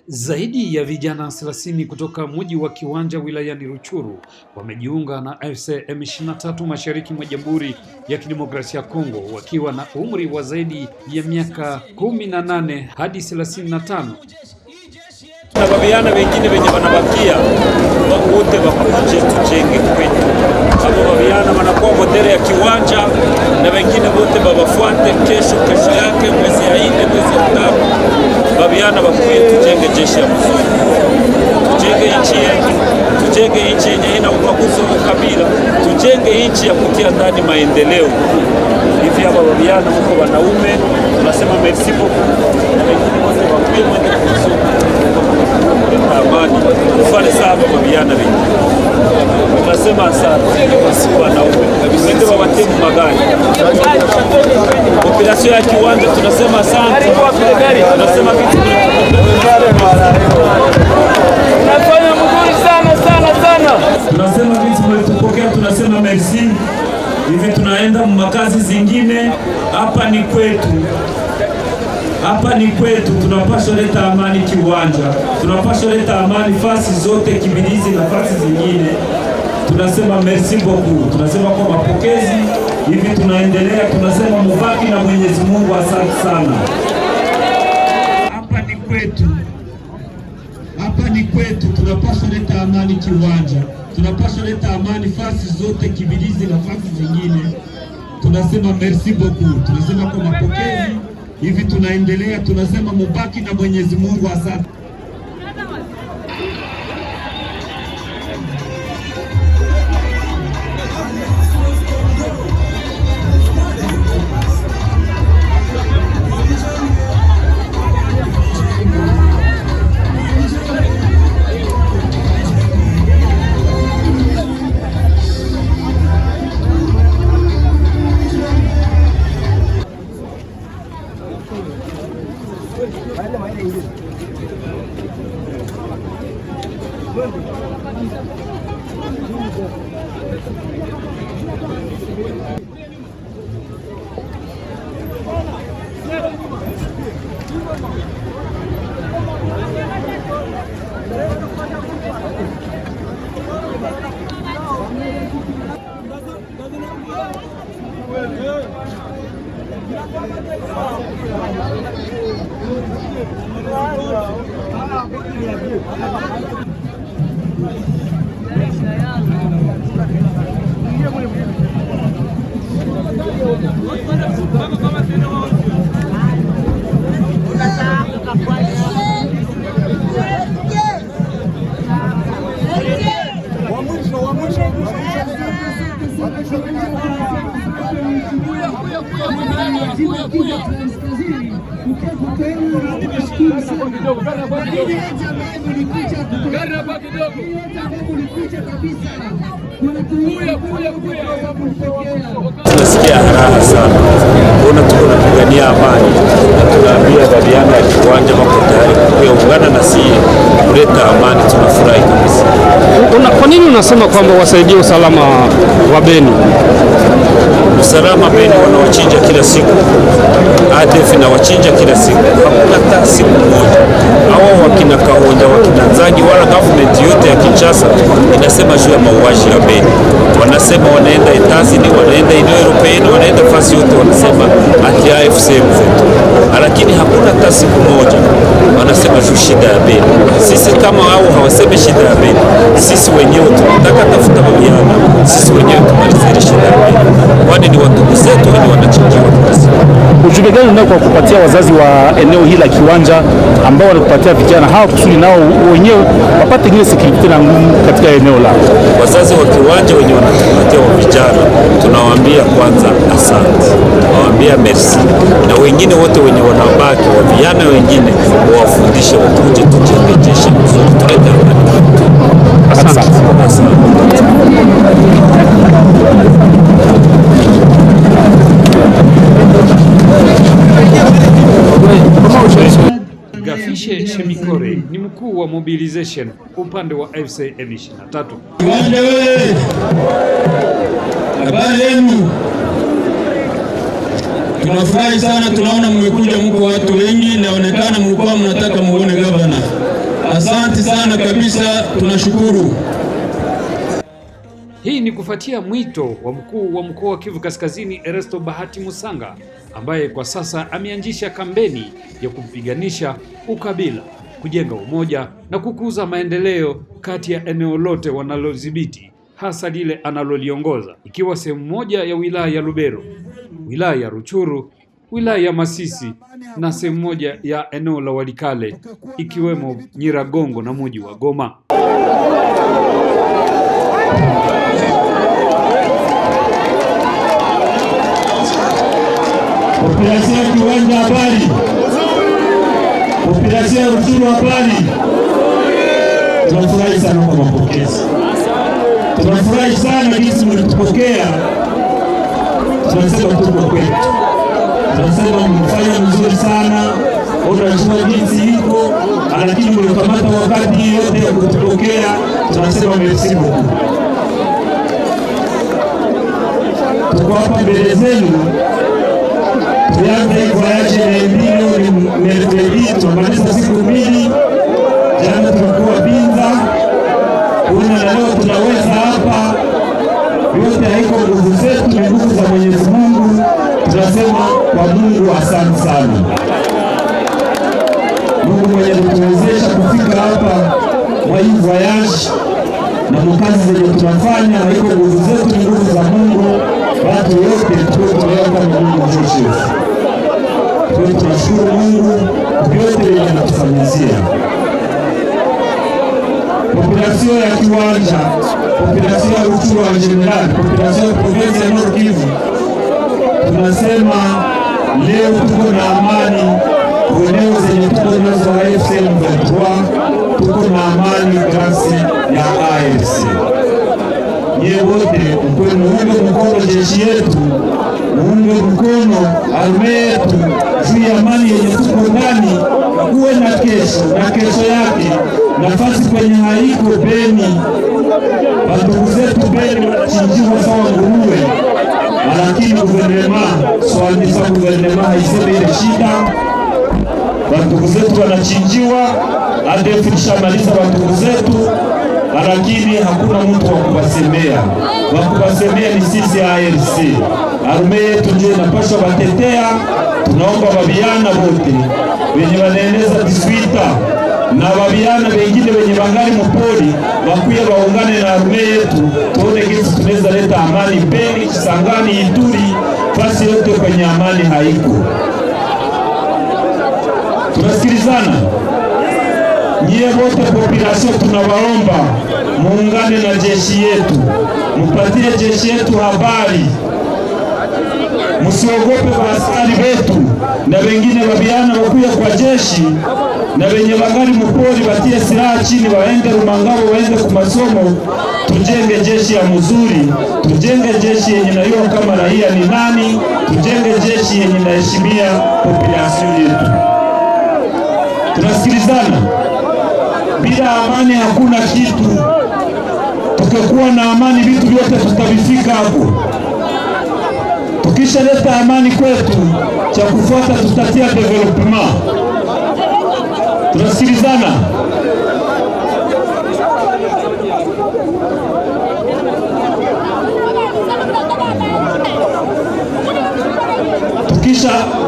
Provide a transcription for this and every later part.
Zaidi ya vijana 30 kutoka mji wa Kiwanja wilayani Rutshuru wamejiunga na AFC M23 mashariki mwa Jamhuri ya Kidemokrasia ya Kongo wakiwa na umri wa zaidi ya miaka 18 hadi 35. Na vijana wengine wenye wanabakia wote wakuje tujenge kwetu. Hapo vijana wanakuwa modele ya Kiwanja na wengine wote wawafuate kesho yake mwezi ya 4 mwezi ya 5. Vijana wakuye tujenge jeshi ya mzuri. Tujenge nchi yetu, tujenge nchi yenye ina ubaguzi wa kabila, tujenge nchi ya kutia ndani maendeleo. Hivi hapa vijana mko wanaume tunasema merci beaucoup. Na wengine wote wakuye mwende kusoma amani ufanye sawa kwa vijana wengi. Tunasema asante kwa siku wanaume wende wawatemu magari. Population ya Kiwanja tunasema asante. Tunasema vitu tunafanya mzuri sana. Tunasema vitu mlitupokea, tunasema merci. Hivi tunaenda makazi zingine, hapa ni kwetu. Hapa ni kwetu, tunapaswa leta amani Kiwanja, tunapaswa leta amani fasi zote Kibirizi na fasi zingine. Tunasema merci beaucoup, tunasema kwa mapokezi. Hivi tunaendelea, tunasema mubaki na Mwenyezi Mungu, asante sana. Hapa ni kwetu, hapa ni kwetu, tunapaswa leta amani Kiwanja, tunapaswa leta amani fasi zote Kibirizi na fasi zingine. Tunasema merci beaucoup, tunasema kwa mapokezi. Hivi tunaendelea, tunasema mubaki na Mwenyezi Mungu, asante. Tunasikia raha sana kuona tuko tunapigania amani na tunaambia vijana ya Kiwanja wako tayari kuungana na sisi kuleta amani. Tunafurahi kabisa. Kwa nini unasema kwamba wasaidie usalama wa Beni? Usalama Beni wanawachinja kila siku, ADF na wachinja kila siku, hakuna hata siku moja hao wakina Kahonja wakina Nzagi wala government yote ya Kinshasa inasema juu ya mauaji ya Beni. Wanasema wanaenda Etazini, wanaenda Union Europeenne, wanaenda fasi yote wanasema ati AFC mzetu, lakini hakuna hata siku moja wanasema juu shida ya Beni. Sisi kama hao hawasemi shida ya Beni, sisi wenyewe tunataka tafuta vijana, sisi wenyewe tumalize shida ya Beni, kwani ni watu zetu wenye wanachinjiwa kasi. Ujumbe gani unao kwa kupatia wazazi wa eneo hili la Kiwanja ambao wanakupatia vijana hao kusudi nao wenyewe wapate ile security na ngumu katika eneo lao? Wazazi wa Kiwanja wenye wanatupatia wa vijana tunawaambia kwanza asante, tunawaambia merci, na wengine wote wenye wanabaki wa vijana wengine wawafundishe wakuje tujenge jeshi mzuri, tulete amani. Asante. Gafishe Shemikore ni mkuu wa mobilization upande wa AFC M23. Kiwanja wewe, habari yenu? Tunafurahi sana, tunaona mmekuja, mko watu wengi, inaonekana mlikuwa mnataka muone gavana. sana kabisa, tunashukuru. Hii ni kufuatia mwito wa mkuu wa mkoa wa Kivu Kaskazini Erasto Bahati Musanga, ambaye kwa sasa ameanzisha kampeni ya kupiganisha ukabila, kujenga umoja na kukuza maendeleo kati ya eneo lote wanalodhibiti, hasa lile analoliongoza, ikiwa sehemu moja ya wilaya ya Lubero, wilaya ya Ruchuru, wilaya ya Masisi na sehemu moja ya eneo la Walikale ikiwemo Nyiragongo na mji wa Goma. Populasia ya Kiwanja habari. Populasia ya Ruchuru habari. Tunafurahi sana kwa mapokezi. Tunafurahi sana jinsi mlitupokea. Tunasema tuko kwetu. Tunasema mmefanya mzuri sana. Unajua jinsi iko, lakini mlikamata wakati yote ya kutupokea. Tunasema merci beaucoup. Tuko hapa mbele zenu. Tuanze voyage ya mbio ni mercredi, tumaliza siku mbili. Jana tulikuwa Binza, kuna na leo tunaweza hapa. Yote haiko nguvu zetu, ni nguvu za Mwenyezi Mungu. Tunasema kwa Mungu asante sana. Mungu mwenye kutuwezesha kufika hapa kwa hii voyage na mkazi zenye tunafanya, haiko nguvu zetu, ni nguvu za Mungu. Watu wote tunaelewa kama Mungu Joshua. Tunashukuru Mungu vyote vinatufanyia. Population ya Kiwanja, population ya Ruchuru en general, population ya province ya Nord Kivu, tunasema leo tuko na amani. Eneo zenye tuko nazo AFC M23, tuko na amani grâce ya AFC. Nyie wote muunge mkono jeshi yetu, muunge mkono arme yetu juu ya amani yenye tuko ndani. Kuwe na kesho yake nafasi kwenye haiko Beni. Bandugu zetu Beni wanachinjiwa sawa nguruwe, lakini guvernema swalisa guvernema haiseme ile shida. Bandugu zetu wanachinjiwa, ADF ilishamaliza bandugu zetu, lakini hakuna mtu wa kuwasemea. Wa kuwasemea ni sisi ARC. Arme yetu ndio inapaswa batetea. Tunaomba babiana wote wenye wanaeneza diswita na babiana wengine wenye bangali mpoli wakuye waungane na arme yetu, tuone kisi tunaweza leta amani Beni, Kisangani, Ituri, fasi yote kwenye amani haiko. Tunasikilizana? Nyie wote population tunawaomba muungane na jeshi yetu, mupatie jeshi yetu habari. Musiogope askari wetu na wengine wabiana wakuya kwa jeshi, na wenye bangali mpori batie silaha chini, waende Rumangabo, waende kwa masomo. Tujenge jeshi ya mzuri, tujenge jeshi yenye najua kama raia ni nani, tujenge jeshi yenye naheshimia population yetu. Tunasikilizana? Bila amani hakuna kitu. Tukikuwa na amani vitu vyote tutavifika hapo. Tukishaleta amani kwetu, cha kufuata tutatia development. Tunasikilizana?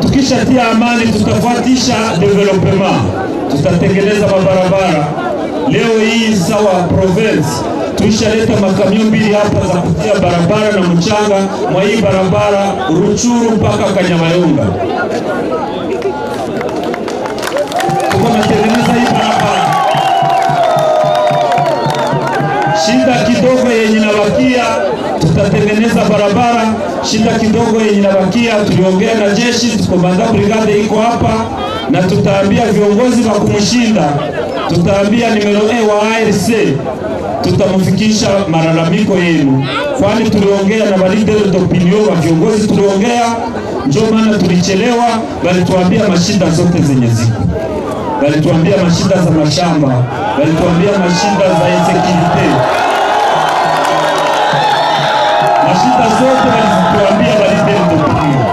Tukishatia amani tutafuatisha development. Tutatengeneza mabarabara. Leo hii sawa province tuishaleta makamio mbili hapa za kutia barabara na mchanga mwa hii barabara Ruchuru mpaka Kanyabayonga. Tuko natengeneza hii barabara. Shida kidogo yenye nabakia tutatengeneza barabara. Shida kidogo yenye nabakia tuliongea na jeshi, komanda brigade iko hapa, na tutaambia viongozi wa kumshinda, tutaambia numero 1 wa ARC, tutamfikisha malalamiko yenu, kwani tuliongea na leader d'opinion wa viongozi, tuliongea, ndio maana tulichelewa. Walituambia mashida zote zenye ziko, walituambia mashida za mashamba, walituambia mashida za insecurity, mashida zote walituambia leader d'opinion.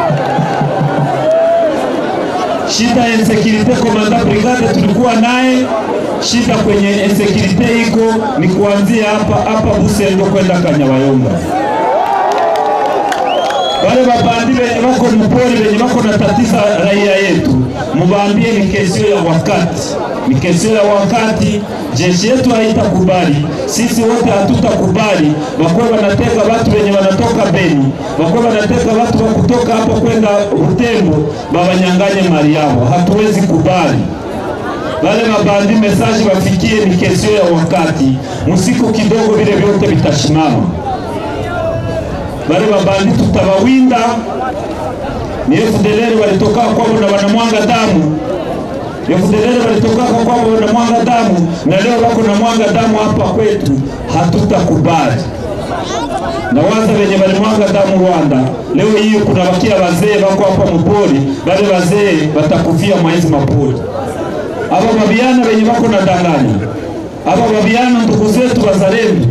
Shida ya insecurity komanda brigade tulikuwa naye, shida kwenye insecurity iko ni kuanzia hapa Busendo kwenda Kanyabayonga. Wale mabandi wenye wako mpori, wenye wako na tatiza raia yetu, mubambie ni kesio ya wakati. Ni kesio ya wakati, jeshi yetu haitakubali, sisi wote hatutakubali. Wakwe wanateka watu wenye wanatoka Beni, wakwe wanateka watu wa kutoka hapo kwenda Butembo, babanyanganye mali yao, hatuwezi kubali. Wale mabandi message wafikie ni kesio ya wakati, musiku kidogo vile vyote vitashimama. Wale mabandi tutawawinda. Ni FDLR walitoka kwao na wanamwanga damu. FDLR walitoka kwao na wanamwanga damu, na leo wako na mwanga damu hapa kwetu, hatutakubali. Na waza wenye walimwanga damu Rwanda, leo hiyo kuna wakia wazee wako hapa mpori, wale wazee watakufia maizi mapori. Aba mabiana wenye wako na danganya, aba mabiana ndugu zetu wazalendo,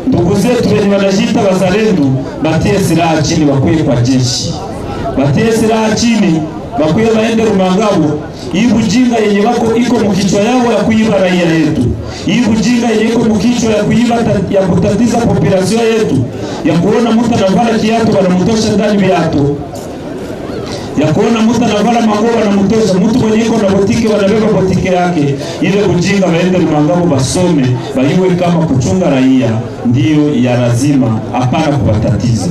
ndugu zetu wenye wanajita wazalendo, batie silaha chini, wakuye kwa jeshi. Batie silaha chini, wakuye waende Rumangabo. Hii bujinga yenye wako iko mkichwa yao ya kuiba raia yetu, hii bujinga yenye iko mkichwa ya kuiba, ya kutatiza population yetu, ya kuona mtu anavala kiatu wanamtosha ndani viatu, ya kuona mtu anavala manguo wanamtosha, mtu mwenye iko na botike wanabeba botike yake. Ile bujinga waende Rumangabo basome, baiwe kama kuchunga raia ndiyo ya lazima, hapana kubatatiza.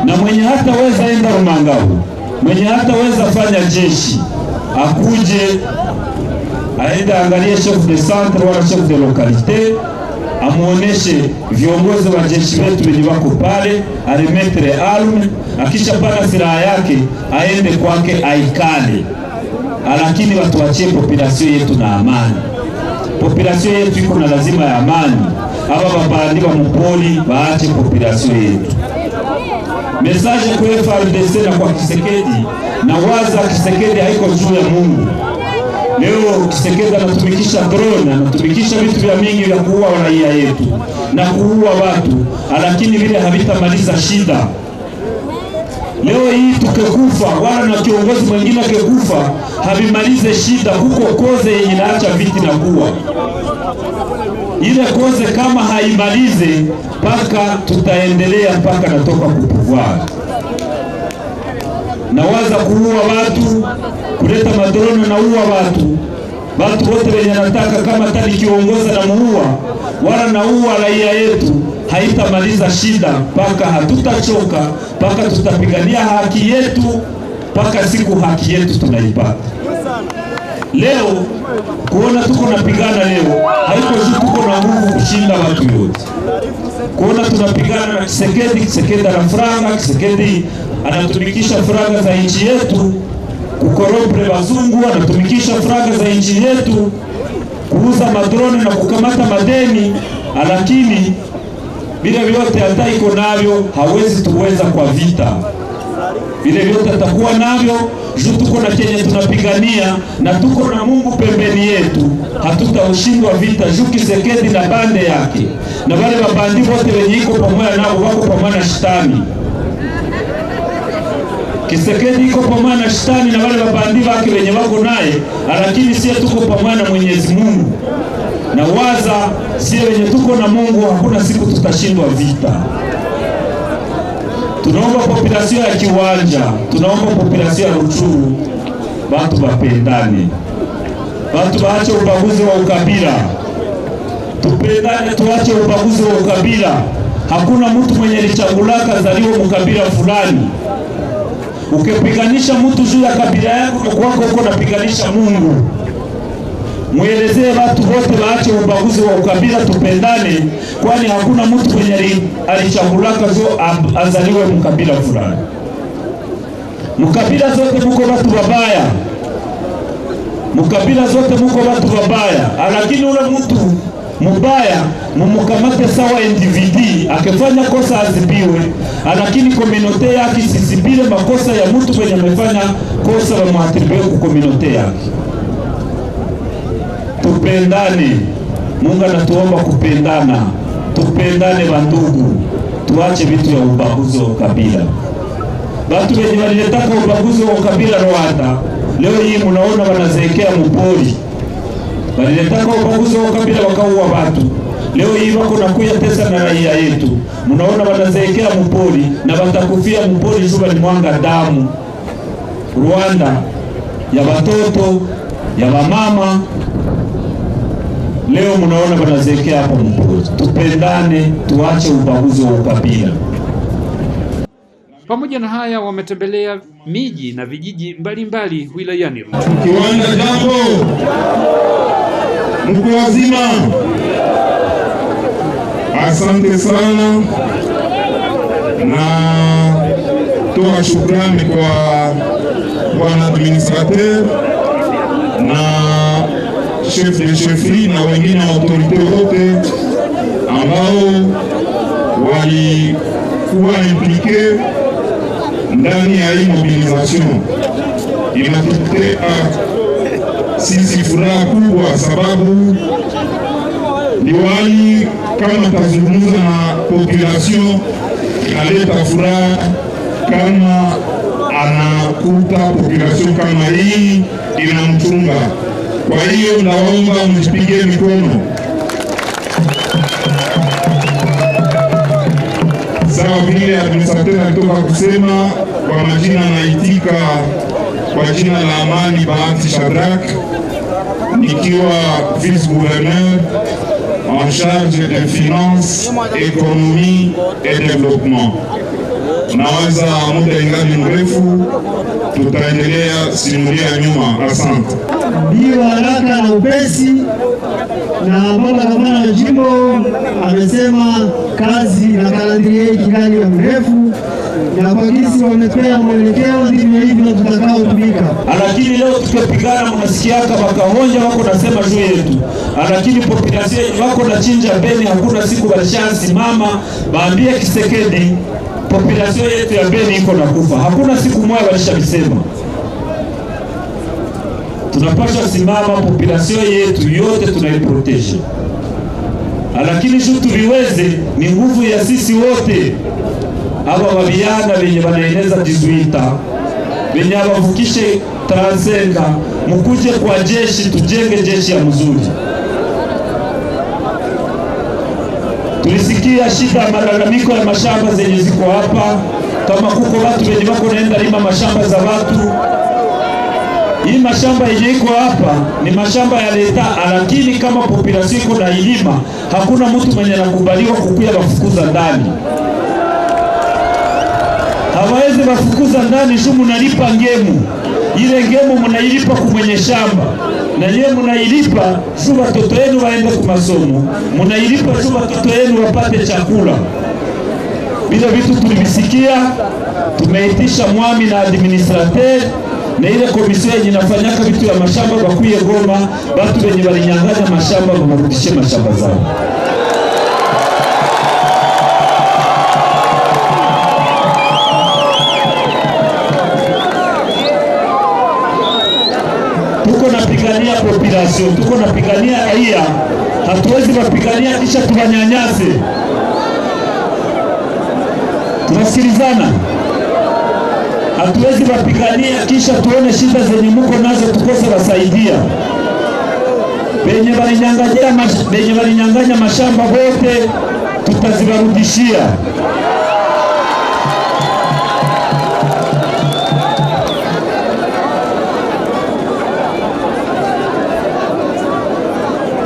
Na mwenye hata weza enda Rumangabo, mwenye hata weza fanya jeshi, akuje aende angalie chef de centre wala chef de localité, amuoneshe viongozi wa jeshi wetu wenye wako pale, aremetre arme, akisha pana silaha yake aende kwake aikale. Lakini watu wachie population yetu na amani. Population yetu iko na lazima ya amani. Aba babandi wa mpoli waache population yetu. Message kwa FARDC na kwa Kisekedi, na waza Kisekedi haiko juu ya Mungu. Leo Kisekedi anatumikisha drone, anatumikisha vitu vya mingi vya kuua raia yetu na kuua watu, lakini vile havitamaliza shida. Leo hii tukekufa wala na kiongozi mwingine akekufa, havimalize shida. Huko koze yenye naacha viti na kuwa ile koze kama haimalize, paka tutaendelea paka natoka kupuvua. Na waza kuua watu, kuleta madrone na uwa watu wote wenye nataka kama tani kiongoza na muua wala na uwa raia yetu, haitamaliza shida paka hatutachoka, paka tutapigania haki yetu, paka siku haki yetu tunaipata. Leo kuona tuko napigana leo, haiko juu tuko na nguvu kushinda watu yote. Kuona tunapigana na Kisekedi na franga, Kisekedi anatumikisha franga za nchi yetu kukorompre wazungu, anatumikisha franga za nchi yetu kuuza madrone na kukamata madeni, lakini vile vyote hata iko navyo hawezi tuweza kwa vita. Vile vyote atakuwa navyo juu tuko na Kenya tunapigania, na tuko na Mungu pembeni yetu, hatutaushindwa vita juu Kisekedi na bande yake na wale mabandi wote wenye iko pamoja nao wako pamoja na shetani. Kisekedi iko pamoja na shetani na wale mabandi wake wenye wako naye, lakini sisi tuko pamoja na Mwenyezi Mungu. Na waza sisi wenye tuko na Mungu, hakuna siku tutashindwa vita. Tunaomba population ya Kiwanja, tunaomba population ya Rutshuru, watu wapendane, watu waache ubaguzi wa ukabila, tupendane, tuache ubaguzi wa ukabila. Hakuna mtu mwenye alichagulaka zaliwa mkabila fulani. Ukipiganisha mtu juu ya kabila yako, kwako uko napiganisha Mungu. Muelezee watu wote waache ubaguzi wa ukabila, tupendane, kwani hakuna mtu mwenye alichagulaka zo azaliwe mkabila fulani. Mkabila zote muko watu wabaya, mkabila zote muko watu wabaya, lakini ule mtu mubaya mumukamate sawa individu, akifanya kosa azibiwe, lakini komunote yake isizibile makosa ya mtu mwenye amefanya kosa wa muatribiwe ku komunote yake. Tupendane, Mungu anatuomba kupendana, tupendane bandugu, tuache vitu ya ubaguzi wa ukabila. Watu wenye waliletaka ubaguzi wa ukabila Rwanda Leo hii munaona wanazeekea mpori, waliletaka ubaguzi wa kabila wakaua watu. Leo hii wako nakuya pesa na raia yetu, munaona wanazeekea mpori na watakufia mpori. Juba ni mwanga damu Rwanda ya watoto ya wamama. Leo munaona wanazeekea hapa mpori. Tupendane, tuache ubaguzi wa ukabila. Pamoja na haya, wametembelea miji na vijiji mbalimbali wilayani Rutshuru. Kiwanja, jambo, mko wazima? Asante sana, na toa shukrani kwa bwana administrateur na chef de chefferie na wengine wa autorite wote ambao walikuwa implike ndani ya hii mobilisation. Inatuletea sisi furaha kubwa, sababu liwali kama tazungumza na population inaleta furaha kama anakuta population kama hii inamchunga. Kwa hiyo naomba mjipige mikono. Sawa vile administrateur alitoka kusema, kwa majina naitika kwa jina la Amani Bahati Shadrack, nikiwa vice gouverneur en charge de finance, économie et développement. Naweza muda ingali mrefu, tutaendelea simulia nyuma. Asante. Ndio haraka na upesi, na baba gavana wa jimbo amesema kazi na kalandirie kingali ya mrefu, na kwa kisi wamepea mwelekeo ndivyo hivyo tutakaotumika. Lakini leo tukipigana, mnasikiaka wakahonja wako nasema juu yetu, lakini population wako na chinja Beni, hakuna siku walishasimama baambie Kisekedi population yetu ya Beni iko na kufa. Hakuna siku moja walishabisema. Tunapaswa simama, population yetu yote tunaiprotege. Lakini juu tuliweze, ni nguvu ya sisi wote. Aba wabiana wenye wanaeneza 18 wenye wavukishe 35, mkuje kwa jeshi, tujenge jeshi ya mzuri. Tulisikia shida, malalamiko ya mashamba zenye ziko hapa, kama kuko watu wenye wako naenda lima mashamba za watu. Hii mashamba yenye iko hapa ni mashamba ya leta, lakini kama population iko na ilima, hakuna mtu mwenye anakubaliwa kukuya wafukuza ndani. Hawawezi wafukuza ndani, juu munalipa ngemu. Ile ngemu munailipa kumwenye shamba, na nyewe munailipa juu watoto wenu waende kwa masomo, munailipa juu watoto wenu wapate chakula. Bila vitu tulivisikia, tumeitisha mwami na administrateur na ile komisio yenye inafanyaka vitu ya mashamba bakuye Goma, watu wenye walinyang'anya mashamba wamarudishe mashamba zao. Tuko napigania population, tuko napigania raia, hatuwezi wapigania kisha tuwanyanyase. Tunasikilizana? Hatuwezi wapigania kisha tuone shida zenye muko nazo tukose wasaidia. Benye walinyang'anya mashamba wote tutaziwarudishia.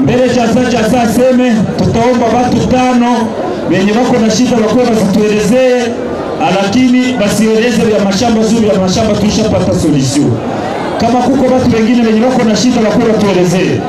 Mbele cha saa seme, tutaomba watu 5 wenye wako na shida wakuwe wasituelezee, lakini basieleze ya mashamba zuri ya mashamba tushapata solution. Kama kuko watu wengine wenye wako na shida wakuwe watuelezee.